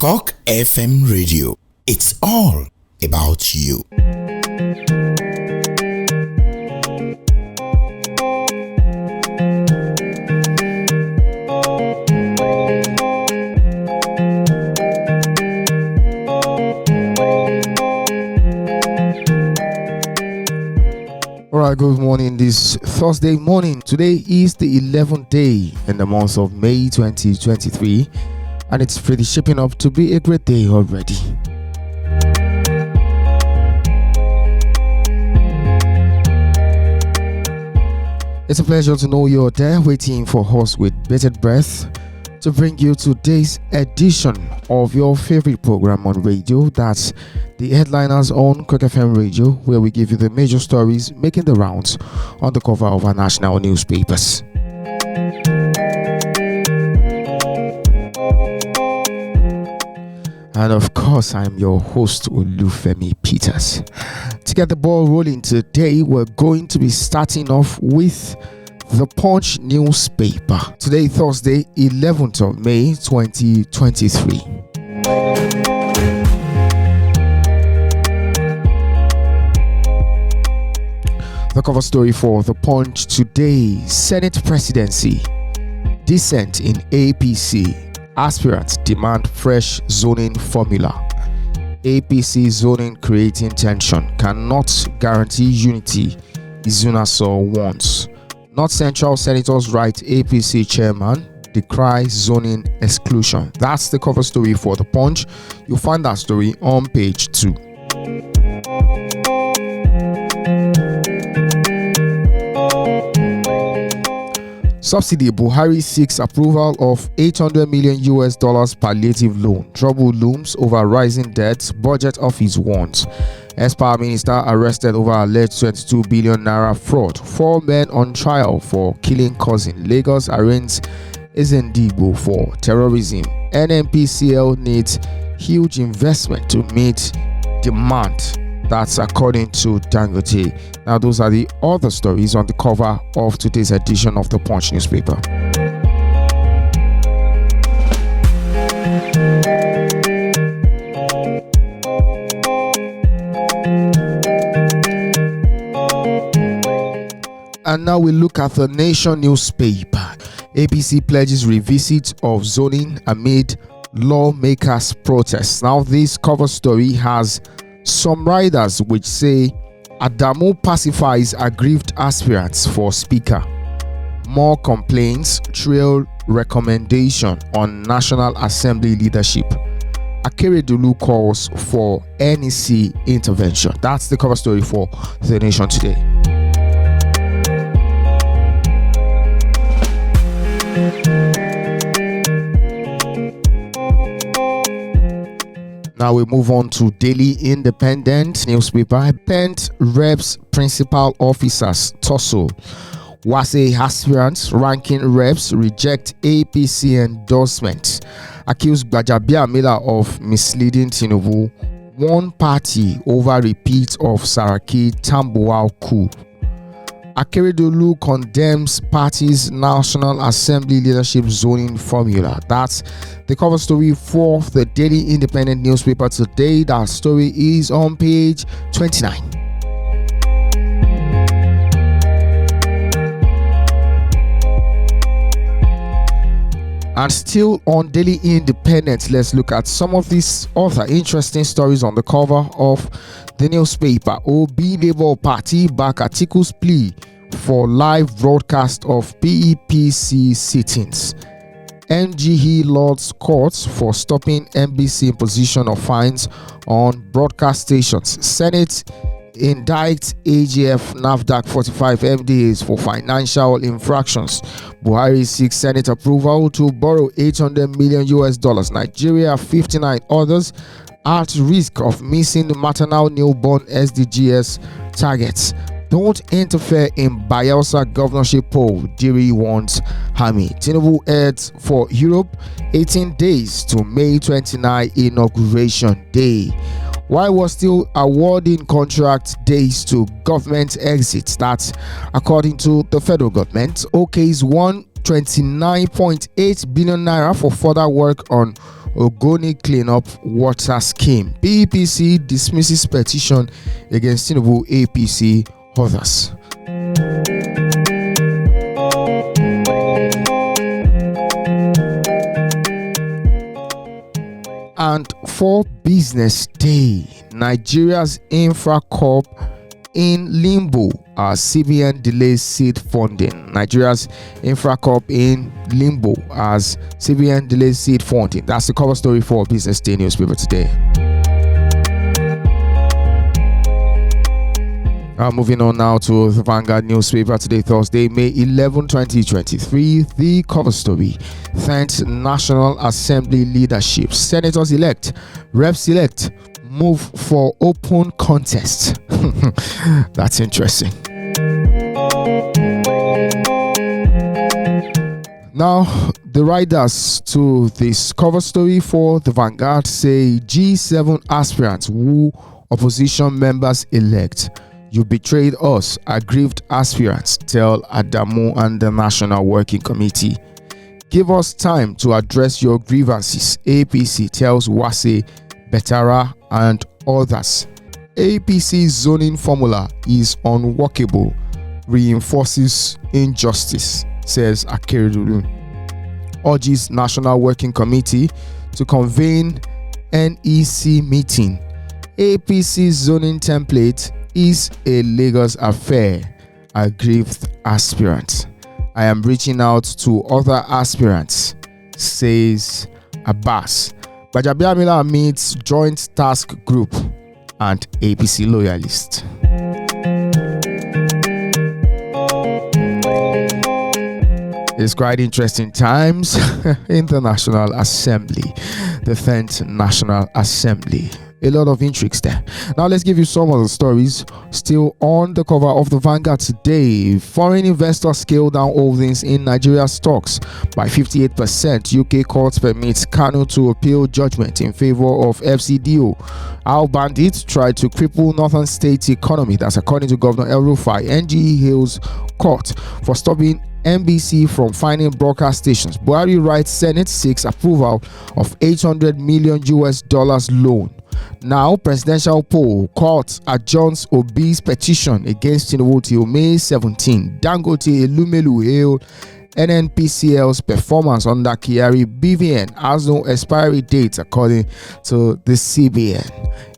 CockFM Radio. It's all about you. Alright, good morning this Thursday morning. Today is the 11th day in the month of May 2023, and it's pretty shaping up to be a great day already. It's a pleasure to know you're there waiting for us with bated breath to bring you today's edition of your favorite program on radio. That's the Headliners on CockFM Radio, where we give you the major stories making the rounds on the cover of our national newspapers. And of course, I'm your host, Olufemi Peters. To get the ball rolling today, we're going to be starting off with the Punch newspaper. Today, Thursday, 11th of May, 2023. The cover story for the Punch today: Senate presidency, dissent in APC, aspirants demand fresh zoning formula. APC zoning creating tension, cannot guarantee unity, Izunaso wants. North Central Senators write APC chairman decries zoning exclusion. That's the cover story for the Punch. You'll find that story on page 2. Subsidy: Buhari seeks approval of $800 million palliative loan. Trouble looms over rising debt. Budget office warns. Ex-Power Minister arrested over alleged 22 billion naira fraud. 4 men on trial for killing cousin. Lagos arraigns Ezendigbo for terrorism. NNPCL needs huge investment to meet demand. That's according to Dangote. Now, those are the other stories on the cover of today's edition of the Punch newspaper. And now we look at the Nation newspaper. APC pledges revisit of zoning amid lawmakers' protests. Now, this cover story has some riders which say Adamu pacifies aggrieved aspirants for speaker. More complaints trail recommendation on National Assembly leadership. Akeredolu calls for NEC intervention. That's the cover story for The Nation today. Now we move on to Daily Independent newspaper. Pent reps principal officers tussle. Wase aspirants ranking reps reject APC endorsement. Accuse Gbajabiamila of misleading Tinubu. One party over repeat of Saraki Tambuwal coup. Akeredolu condemns party's National Assembly leadership zoning formula. That's the cover story for the Daily Independent newspaper today. That story is on page 29. And still on Daily Independent, let's look at some of these other interesting stories on the cover of the newspaper. Obi Labour Party back Atiku's plea for live broadcast of PEPC sittings. NGE Lords courts for stopping NBC imposition of fines on broadcast stations. Senate indicts AGF NAFDAC 45 MDAs for financial infractions. Buhari seeks Senate approval to borrow $800 million. Nigeria 59 others at risk of missing maternal newborn SDGs targets. Don't interfere in Bayelsa governorship poll, Diri warns Hami. Tinubu heads for Europe, 18 days to May 29 inauguration day. Why was still awarding contract days to government exits? That's according to the federal government. OK's 129.8 billion naira for further work on Ogoni cleanup water scheme. PPC dismisses petition against Tinubu, APC, others. And for Business Day, Nigeria's Infra Corp in limbo as CBN delays seed funding. Nigeria's Infra Corp in limbo as CBN delays seed funding. That's the cover story for Business Day newspaper today. Moving on now to the Vanguard newspaper today, Thursday, May 11, 2023. The cover story: thanks National Assembly leadership. Senators elect, reps elect, move for open contest. That's interesting. Now, the writers to this cover story for the Vanguard say G7 aspirants woo opposition members elect. You betrayed us, aggrieved aspirants, tell Adamu and the National Working Committee. Give us time to address your grievances, APC tells Wase, Betara and others. APC's zoning formula is unworkable, reinforces injustice, says Akeredolu. Urges National Working Committee to convene NEC meeting. APC's zoning template is a Lagos affair, aggrieved aspirant. I am reaching out to other aspirants, says Abbas. Bajabiamila meets joint task group and APC loyalist. It's quite interesting times in the National Assembly, the 10th National Assembly. A lot of intrigues there. Now let's give you some of the stories still on the cover of the Vanguard today. Foreign investors scale down holdings in Nigeria stocks by 58%. UK court permits Kanu to appeal judgment in favor of FCDO. How bandits tried to cripple Northern State economy. That's according to Governor El Rufai. NGE hails court for stopping NBC from finding broadcast stations. Buhari writes Senate seeks approval of $800 million loan. Now, presidential poll: court adjourns Obi's petition against Tinubu till May 17. Dangote Elumelu hail NNPCL's performance under Kyari. BVN has no expiry date according to the CBN.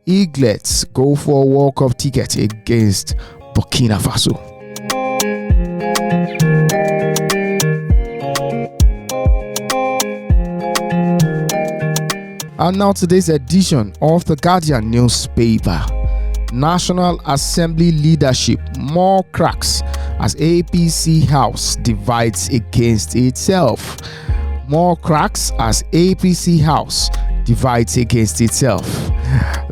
Eaglets go for a World Cup ticket against Burkina Faso. And now today's edition of the Guardian newspaper. National Assembly leadership, more cracks as APC House divides against itself. More cracks as APC House divides against itself.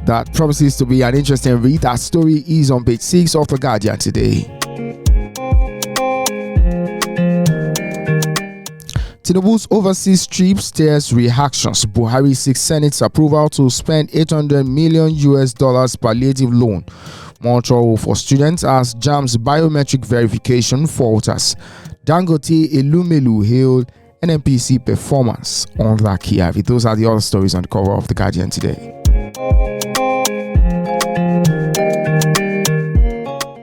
That promises to be an interesting read. That story is on page 6 of the Guardian today. Tinubu's overseas trip stirs reactions. Buhari seeks Senate's approval to spend $800 million palliative loan. More trouble for students as JAMB's biometric verification falters. Dangote Elumelu hailed NNPC performance on the Kyari. Those are the other stories on the cover of the Guardian today.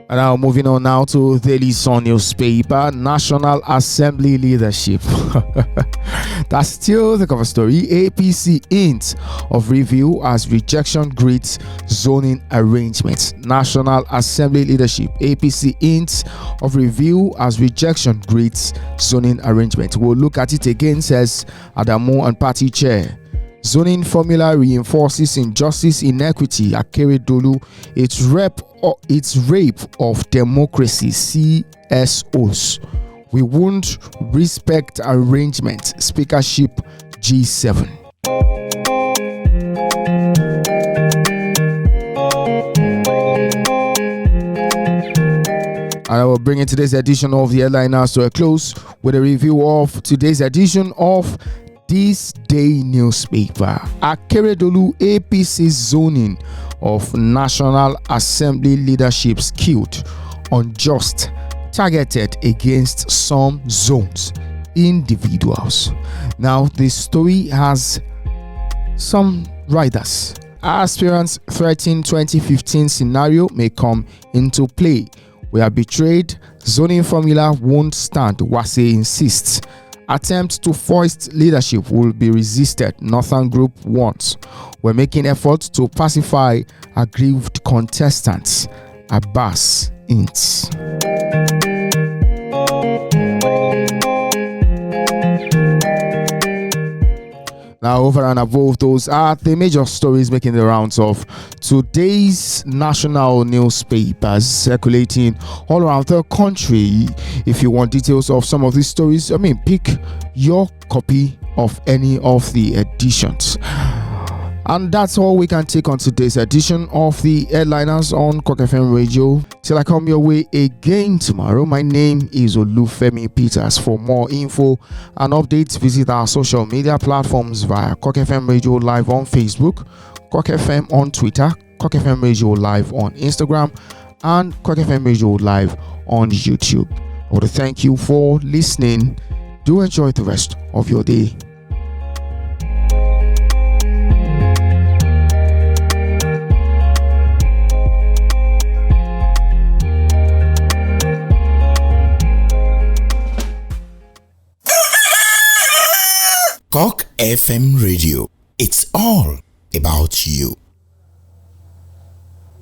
And now moving on now to Daily Sun newspaper. National Assembly leadership. That's still the cover story. APC hint of review as rejection greets zoning arrangements. National Assembly leadership. APC hints of review as rejection greets zoning arrangement. We'll look at it again, says Adamu and party chair. Zoning formula reinforces injustice, inequity. Akeredolu, its rape of democracy. CSOs. We won't respect arrangement. Speakership G7. And I will bring in today's edition of the Headliners to a close with a review of today's edition of This Day newspaper. Akeredolu APC zoning of National Assembly leadership skewed, unjust, targeted against some zones, individuals. Now, this story has Some riders. Aspirants threaten 2015 scenario may come into play. We are betrayed. Zoning formula won't stand, Wase insists. Attempt to foist leadership will be resisted, Northern Group warns. We're making efforts to pacify aggrieved contestants, Abbas hints. Now, over and above those are the major stories making the rounds of today's national newspapers circulating all around the country. If you want details of some of these stories, pick your copy of any of the editions. And that's all we can take on today's edition of the Headliners on CockFM Radio. Till I come your way again tomorrow, my name is Olufemi Peters. For more info and updates, visit our social media platforms via CockFM Radio Live on Facebook, CockFM on Twitter, CockFM Radio Live on Instagram, and CockFM Radio Live on YouTube. I want to thank you for listening. Do enjoy the rest of your day. CockFM Radio. It's all about you.